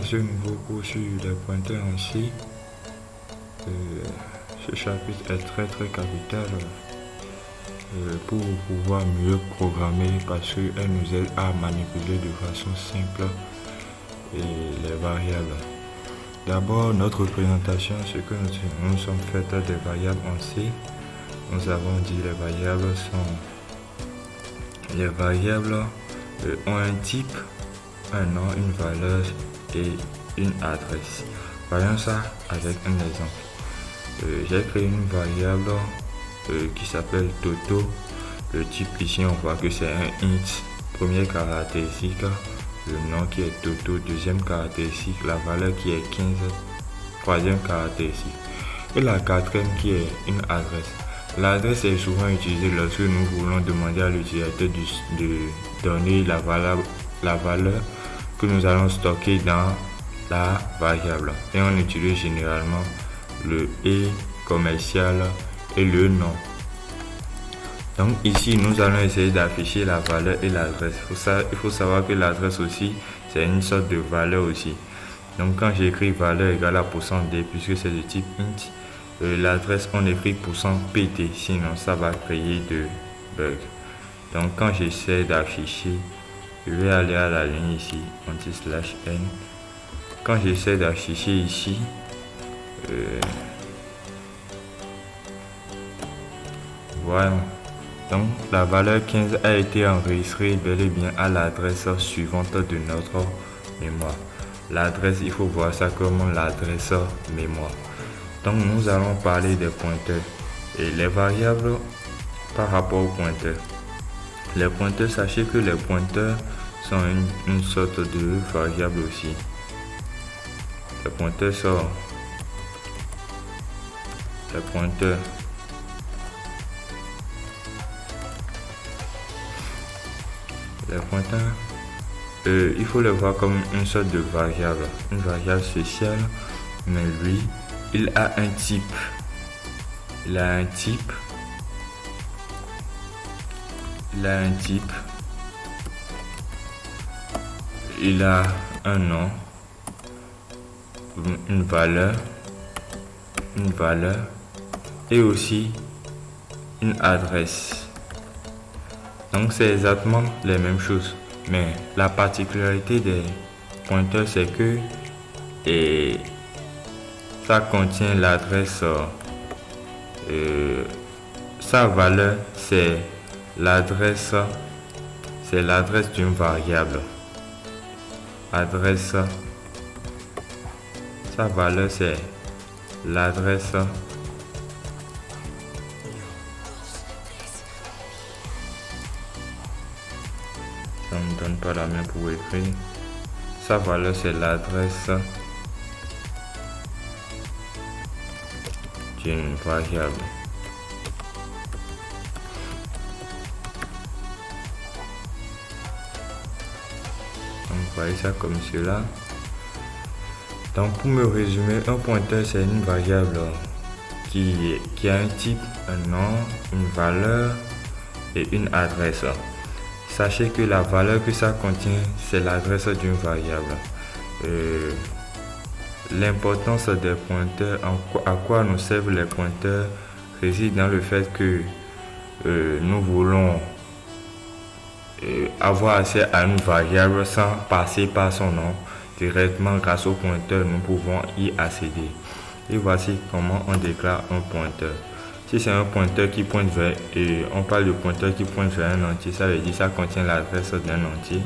ce nouveau cours sur les pointeurs en C. Ce chapitre est très capital pour pouvoir mieux programmer parce qu'elle nous aide à manipuler de façon simple les variables. D'abord, notre présentation, ce que nous sommes faits des variables en C. Nous avons dit les variables ont un type, un nom, une valeur et une adresse. Voyons ça avec un exemple. J'ai créé une variable qui s'appelle Toto. Le type ici, on voit que c'est un int. Première caractéristique, le nom qui est Toto. Deuxième caractéristique, la valeur qui est 15. Troisième caractéristique. Et la quatrième qui est une adresse. L'adresse est souvent utilisée lorsque nous voulons demander à l'utilisateur de donner la valeur que nous allons stocker dans la variable. Et on utilise généralement le et commercial et le nom. Donc ici, nous allons essayer d'afficher la valeur et l'adresse. Il faut savoir que l'adresse aussi, c'est une sorte de valeur aussi. Donc quand j'écris valeur égale à %d, puisque c'est de type int, l'adresse on écrit %pt, sinon ça va créer de bugs. Donc quand j'essaie d'afficher, je vais aller à la ligne ici, anti/n. Quand j'essaie d'afficher ici, voilà. Donc la valeur 15 a été enregistrée bel et bien à l'adresse suivante de notre mémoire. L'adresse, il faut voir ça comme l'adresse mémoire. Donc nous allons parler des pointeurs et les variables par rapport aux pointeurs. Les pointeurs, sachez que les pointeurs sont une sorte de variable aussi. Les pointeurs sont les pointeurs. Les pointeurs, il faut les voir comme une sorte de variable, une variable spéciale, mais lui, il a un type. Il a un type. Il a un nom, une valeur et aussi une adresse. Donc c'est exactement les mêmes choses, mais la particularité des pointeurs c'est que ça contient l'adresse, sa valeur c'est l'adresse d'une variable. Sa valeur c'est l'adresse ça ne me donne pas la main pour écrire. Sa valeur c'est l'adresse d'une variable. Donc voyez ça comme cela. Donc pour me résumer, un pointeur c'est une variable qui a un type, un nom, une valeur et une adresse. Sachez que la valeur que ça contient, c'est l'adresse d'une variable. L'importance des pointeurs, à quoi nous servent les pointeurs, réside dans le fait que nous voulons avoir accès à une variable sans passer par son nom. Directement grâce au pointeur, nous pouvons y accéder. Et voici comment on déclare un pointeur. Si c'est un pointeur qui pointe vers, on parle de pointeur qui pointe vers un entier, ça veut dire que ça contient l'adresse d'un entier.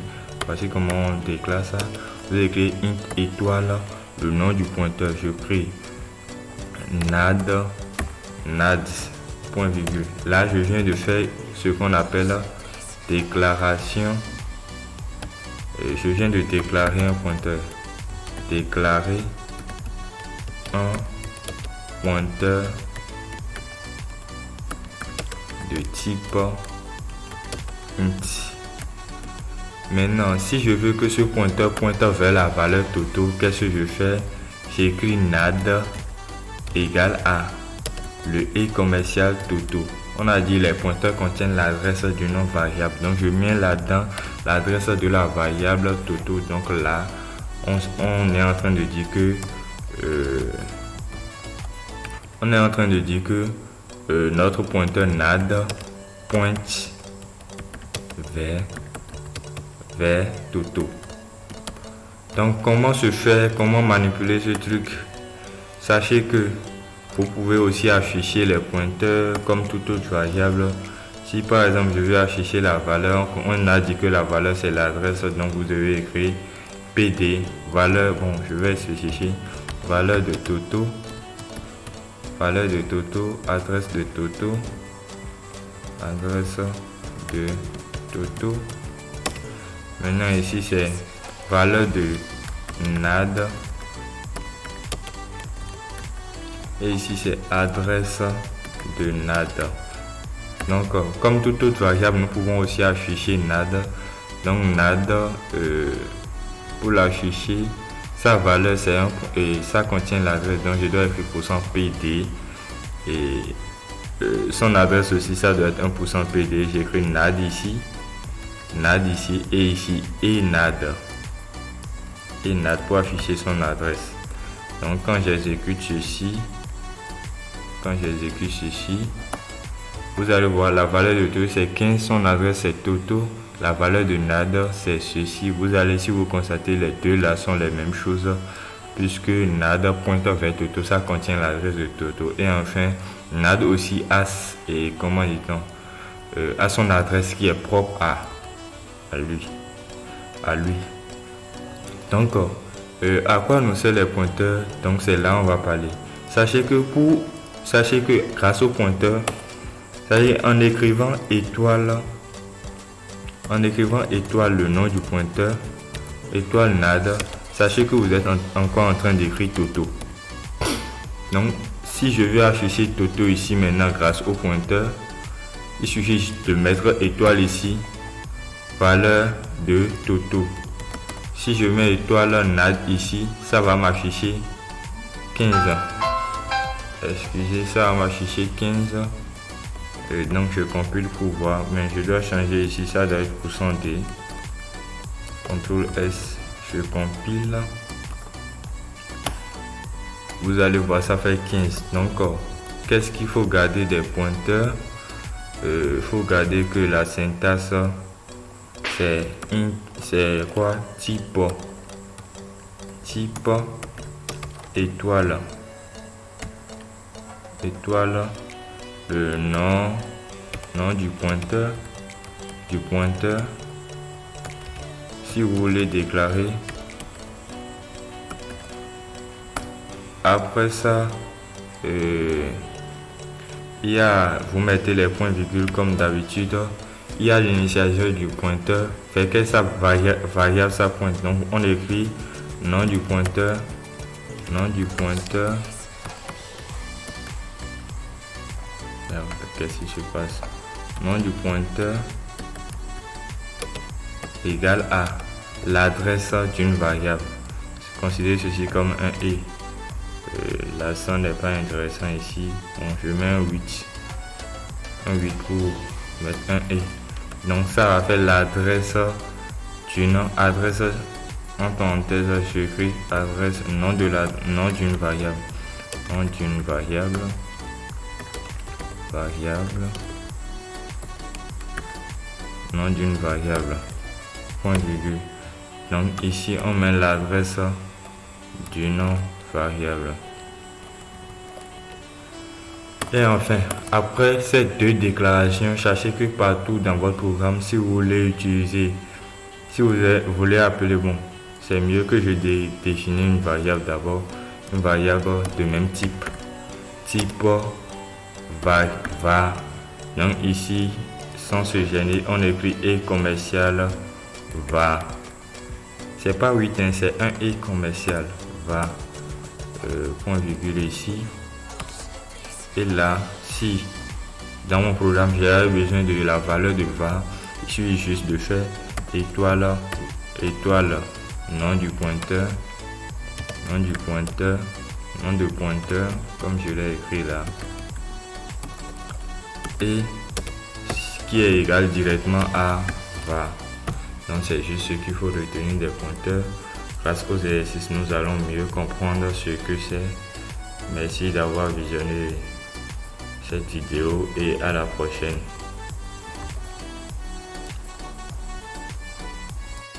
Voici comment on déclare ça. Vous écrivez int étoile, le nom du pointeur. Je crée nad, point virgule. Là, je viens de faire ce qu'on appelle déclaration. Je viens de déclarer un pointeur. Déclarer un pointeur de type int. Maintenant, si je veux que ce pointeur pointe vers la valeur Toto, qu'est-ce que je fais? J'écris nad égale à le et commercial Toto. On a dit les pointeurs contiennent l'adresse du nom variable. Donc je mets là-dedans l'adresse de la variable Toto. Donc là, on est en train de dire que notre pointeur NAD pointe vers Toto. Donc comment manipuler ce truc? Sachez que vous pouvez aussi afficher les pointeurs comme toute autre variable. Si par exemple je veux afficher la valeur, on a dit que la valeur c'est l'adresse, donc vous devez écrire PD valeur, je vais spécifier valeur de Toto, adresse de Toto, Maintenant ici c'est valeur de NAD et ici c'est adresse de NAD. Donc comme toute autre variable, nous pouvons aussi afficher NAD. Donc NAD, pour l'afficher, sa valeur c'est 1 et ça contient l'adresse, donc je dois écrire %PD et son adresse aussi ça doit être 1% PD. J'écris NAD ici et ici et NAD pour afficher son adresse. Donc quand j'exécute ceci, vous allez voir la valeur de Toto c'est 15, son adresse c'est Toto, la valeur de NAD c'est ceci. Si vous constatez, les deux là sont les mêmes choses puisque NAD pointe vers Toto, ça contient l'adresse de Toto. Et enfin NAD aussi a a son adresse qui est propre à lui. Donc à quoi nous servent les pointeurs? Donc c'est là on va parler. Sachez que grâce au pointeur, en écrivant étoile le nom du pointeur, étoile NAD, sachez que vous êtes encore en train d'écrire Toto. Donc si je veux afficher Toto ici maintenant grâce au pointeur, il suffit de mettre étoile ici, valeur de Toto. Si je mets étoile NAD ici, ça va m'afficher 15. Excusez, ça va m'afficher 15. Donc je compile pour voir, mais je dois changer ici, ça doit être %D. CTRL S, je compile. Vous allez voir, ça fait 15. Donc qu'est-ce qu'il faut garder des pointeurs? Il faut garder que la syntaxe c'est quoi? Type étoile, le nom du pointeur, si vous voulez déclarer. Après ça, vous mettez les points virgules comme d'habitude. Il y a l'initialiseur du pointeur, fait que sa variable ça pointe. Donc on écrit nom du pointeur. Qu'est-ce qui se passe? Nom du pointeur égale à l'adresse d'une variable. Considérez ceci comme un et. L'accent n'est pas intéressant ici. Je mets un 8 pour mettre un et. Donc ça va faire l'adresse du nom, adresse en parenthèse, j'écris adresse nom d'une variable, point virgule. Donc ici on met l'adresse du nom variable. Et enfin, après ces deux déclarations, sachez que partout dans votre programme, si vous voulez appeler, c'est mieux que je définisse une variable d'abord, une variable de même type va. Donc ici, sans se gêner, on écrit et commercial va. C'est pas 8, c'est un et commercial va. Point virgule ici. Et là, si dans mon programme j'ai besoin de la valeur de va, il suffit juste de faire étoile, nom de pointeur, comme je l'ai écrit là, et ce qui est égal directement à va. Donc c'est juste ce qu'il faut retenir des pointeurs. Grâce aux exercices, nous allons mieux comprendre ce que c'est. Merci d'avoir visionné cette vidéo et à la prochaine.